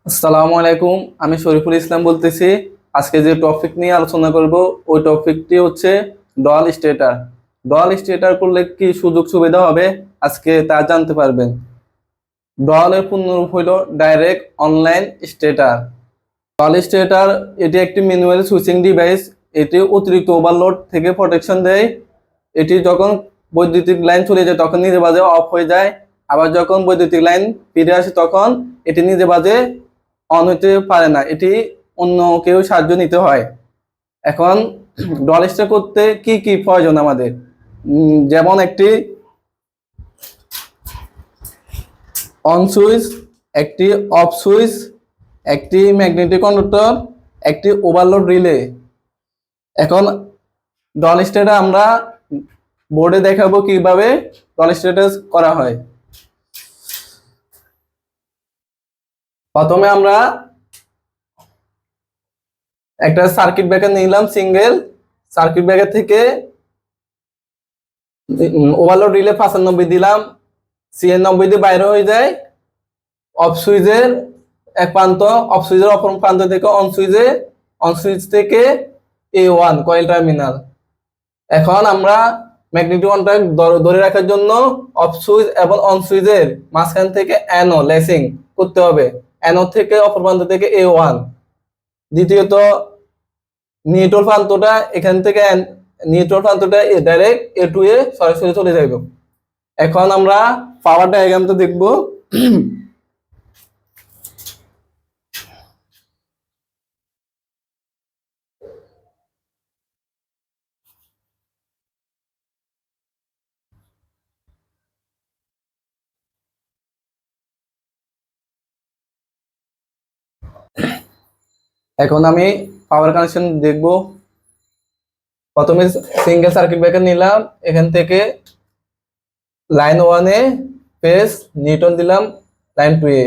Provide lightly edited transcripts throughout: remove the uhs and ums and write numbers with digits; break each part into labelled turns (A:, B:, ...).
A: আসসালামু আলাইকুম। আমি শরীফুল ইসলাম বলতেছি। আজকে যে টপিক নিয়ে আলোচনা করব ওই টপিকটি হচ্ছে ডল স্টেটার। ডল স্টেটার করলে কি সুযোগ সুবিধা হবে আজকে তা জানতে পারবেন। ডল এর পূর্ণরূপ হইল direct online stature. Doll stature এটি একটি ম্যানুয়াল সুইচিং ডিভাইস। এটি অতিরিক্ত ওভারলোড থেকে প্রোটেকশন দেয়। এটি যখন বৈদ্যুতিক লাইন চলে যায় তখন নিজে বাজে অফ হয়ে যায়, আবার যখন বৈদ্যুতিক লাইন ফিরে আসে তখন এটি নিজে বাজে অন হতে পারে না, এটি অন্য কেউ সাহায্য নিতে হয়। এখন ডল স্টেট করতে কি কি প্রয়োজন আমাদের, যেমন একটি অন সুইচ, একটি অফ সুইচ, একটি ম্যাগনেটিক কন্ডাক্টর, একটি ওভারলোড রিলে। এখন ডল স্টেট আমরা বোর্ডে দেখাবো কিভাবে ডল স্টেট করা হয়। প্রথমে আমরা একটা সার্কিট ব্রেকার নিলাম, সিঙ্গেল সার্কিট ব্রেকার থেকে ওভারলোড রিলে 95 দিলাম, সিএন 90 দিয়ে বাইরে হয়ে যায়। অফ সুইচের এক প্রান্ত, অফ সুইচের অপর প্রান্ত থেকে অন সুইচ থেকে A1 কয়েল টার্মিনাল। এখন আমরা ম্যাগনেটিক কন্ট্যাক্ট ধরে রাখার জন্য অফ সুইচ এবং অন সুইচের মাঝখান থেকে অ্যানো লেসিং করতে হবে, অ্যানো থেকে অপর প্রান্ত থেকে A1। দ্বিতীয়ত নিউট্রাল প্রান্তটা এখান থেকে নিউট্রাল প্রান্তটা ডাইরেক্ট A2 এ সরাসরি চলে যাইব। এখন আমরা পাওয়ার ডায়াগ্রামটা দেখব। এখন আমি পাওয়ার কানেকশন দেখব। প্রথমে সিঙ্গেল সার্কিট ব্রেকার নিলাম, এখান থেকে লাইন 1 এ ফেজ নিউট্রাল দিলাম, লাইন 2 এ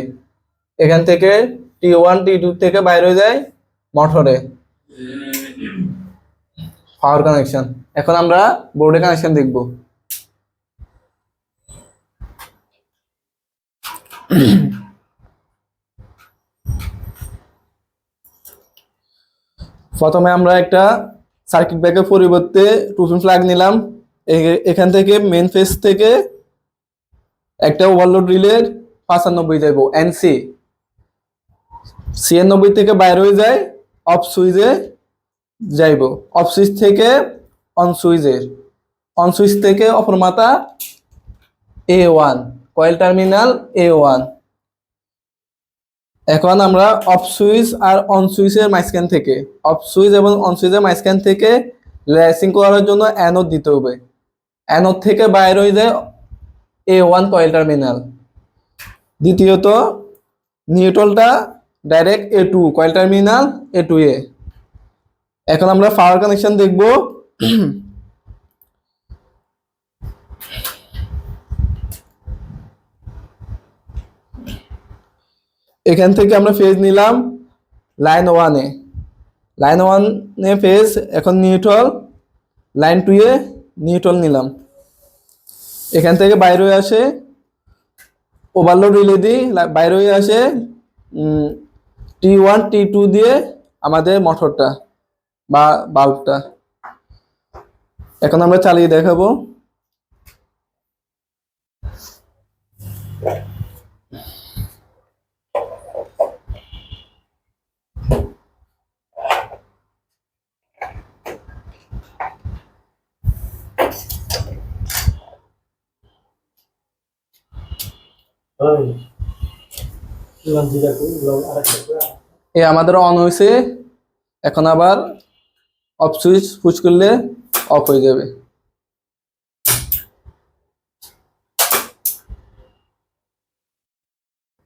A: এখান থেকে T1 T2 থেকে বাইরে হয়ে যায় মোটরে। পাওয়ার কানেকশন। এখন আমরা বোর্ডে কানেকশন দেখব। প্রথমে আমরা একটা সার্কিট ব্রেকার পরিবর্তে টু পিন প্লাগ নিলাম। এখান থেকে মেন ফেজ থেকে একটা ওভারলোড রিলের 95 যাব এনসি, সিএন 90 থেকে বাইরে হয়ে যায় অফ সুইচে যাইব, অফ সুইচ থেকে অন সুইচের, অন সুইচ থেকে অপর মাথা A1 কয়েল টার্মিনাল A1। এখন আমরা অফ সুইচ আর অন সুইচের মাঝখান থেকে, অফ সুইচ এবং অন সুইচের মাঝখান থেকে লেসিং করার জন্য অ্যানোড দিতে হবে। অ্যানোড থেকে বাইরে হয়ে যায় A1 কয়েল টার্মিনাল। দ্বিতীয়ত নিউট্রালটা direct A2 coil terminal A2 এ। এখন আমরা পাওয়ার কানেকশন দেখব। এখান থেকে আমরা ফেজ নিলাম লাইন 1 এ, লাইন 1 এ ফেজ, এখন নিউট্রাল, লাইন 2 এ নিউট্রাল নিলাম। এখান থেকে বাইরে হয়ে আসে ওভারলোড রিলে দিই, বাইরে হয়ে আসে T1 T2 দিয়ে আমাদের মোটরটা বা বাল্বটা। এখন আমরা চালিয়ে দেখাবো। এ আমাদের অন হয়েছে। এখন আবার অফ সুইচ পুশ করলে অফ হয়ে যাবে।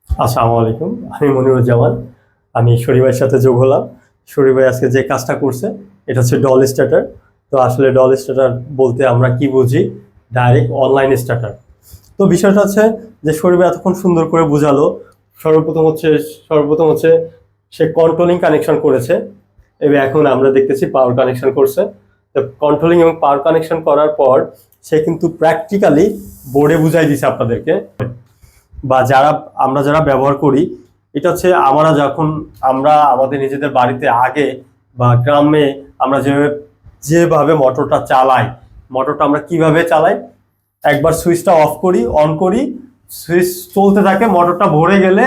B: আসসালামু আলাইকুম, আমি মনিরুজ্জামান। আমি শরীফ ভাইয়ের সাথে যোগ হলাম। শরীফ ভাই আজকে যে কাজটা করছে এটা হচ্ছে ডল স্টার্টার। তো আসলে ডল স্টার্টার বলতে আমরা কি বুঝি? Direct online starter. তো বিষয়টা হচ্ছে যে শরীফ ভাই এতক্ষণ সুন্দর করে বুঝালো। সর্বপ্রথম হচ্ছে সে কন্ট্রোলিং কানেকশন করেছে, এবং এখন আমরা দেখতেছি পাওয়ার কানেকশন করছে। তো কন্ট্রোলিং এবং পাওয়ার কানেকশন করার পর সে কিন্তু প্র্যাকটিক্যালি বোর্ডে বুঝাই দিছে আপনাদেরকে, বা যারা ব্যবহার করি এটা হচ্ছে আমরা আমাদের নিজেদের বাড়িতে আগে বা গ্রামে আমরা যেভাবে মোটরটা চালাই, মোটরটা আমরা কিভাবে চালাই, একবার সুইচটা অফ করি, অন করি, সুইচ চলতে থাকে, মোটরটা ভরে গেলে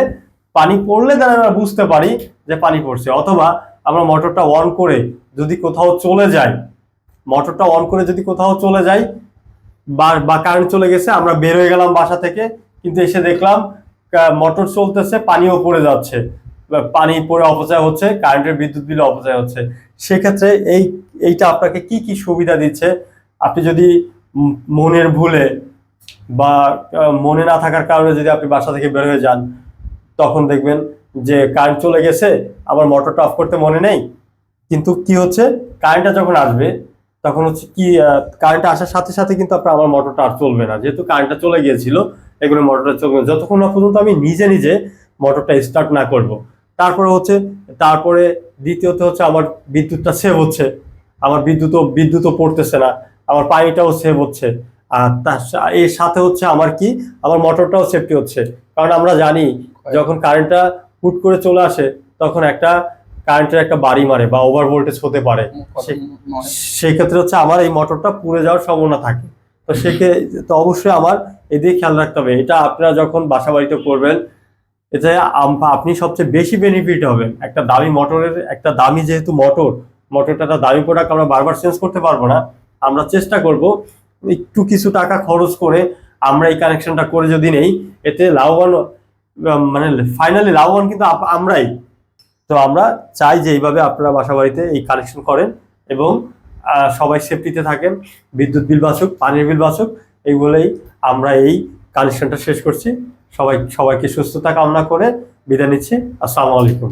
B: পানি পড়লে তাহলে আমরা বুঝতে পারি যে পানি পড়ছে। অথবা আমরা মোটরটা অন করে যদি কোথাও চলে যাই, মোটরটা অন করে যদি কোথাও চলে যাই বা কারেন্ট চলে গেছে, আমরা বের হয়ে গেলাম বাসা থেকে, কিন্তু এসে দেখলাম মোটর চলতেছে, পানিও পড়ে যাচ্ছে, পানি পড়ে অপচয় হচ্ছে, কারেন্টের বিদ্যুৎ বিল অপচয় হচ্ছে। সেক্ষেত্রে এইটা আপনাকে কি কি সুবিধা দিচ্ছে, আপনি যদি মনের ভুলে বা মনে না থাকার কারণে যদি আপনি বাসা থেকে বের হয়ে যান, তখন দেখবেন যে কারেন্ট চলে গেছে, আবার মোটরটা অফ করতে মনে নেই, কিন্তু কি হচ্ছে, কারেন্টটা যখন আসবে তখন হচ্ছে কি, কারেন্টটা আসার সাথে সাথে কিন্তু আমার মোটরটা আর চলবে না, যেহেতু কারেন্টটা চলে গিয়েছিল। এগুলো মোটরটা চলবে না যতক্ষণ না পর্যন্ত আমি নিজে নিজে মোটরটা স্টার্ট না করব। তারপরে দ্বিতীয়ত হচ্ছে আমার বিদ্যুৎটা সেভ হচ্ছে, আমার বিদ্যুৎও পড়তেছে না, আমার পানিটাও সেভ হচ্ছে। আর এর সাথে হচ্ছে আমার মোটরটাও সেফটি হচ্ছে। কারণ আমরা জানি যখন কারেন্টটা হুট করে চলে আসে, তখন কারেন্টের একটা বাড়ি মারে বা ওভার ভোল্টেজ হতে পারে। সেই ক্ষেত্রে হচ্ছে আমার এই মোটরটা পুড়ে যাওয়ার সম্ভাবনা থাকে। তো অবশ্যই আমার এদিকে খেয়াল রাখতে হবে। এটা আপনারা যখন বাসা বাড়িতে করবেন, এতে আপনি সবচেয়ে বেশি বেনিফিট হবেন। একটা দামি মোটরের, একটা দামি যেহেতু মোটরটা একটা দামি প্রোডাক্ট, আমরা বারবার চেঞ্জ করতে পারবো না। আমরা চেষ্টা করব একটু কিছু টাকা খরচ করে আমরা এই কানেকশনটা করে যদি নেই, এতে লাভবান, মানে ফাইনালি লাভবান কিন্তু আমরাই। তো আমরা চাই যে এইভাবে আপনারা বাসা বাড়িতে এই কানেকশন করেন এবং সবাই সেফটিতে থাকেন, বিদ্যুৎ বিল বাঁচুক, পানির বিল বাঁচুক, এইগুলোই আমরা এই কানেকশনটা শেষ করছি। সবাইকে সুস্থতা কামনা করে বিদায় নিচ্ছি। আসসালামু আলাইকুম।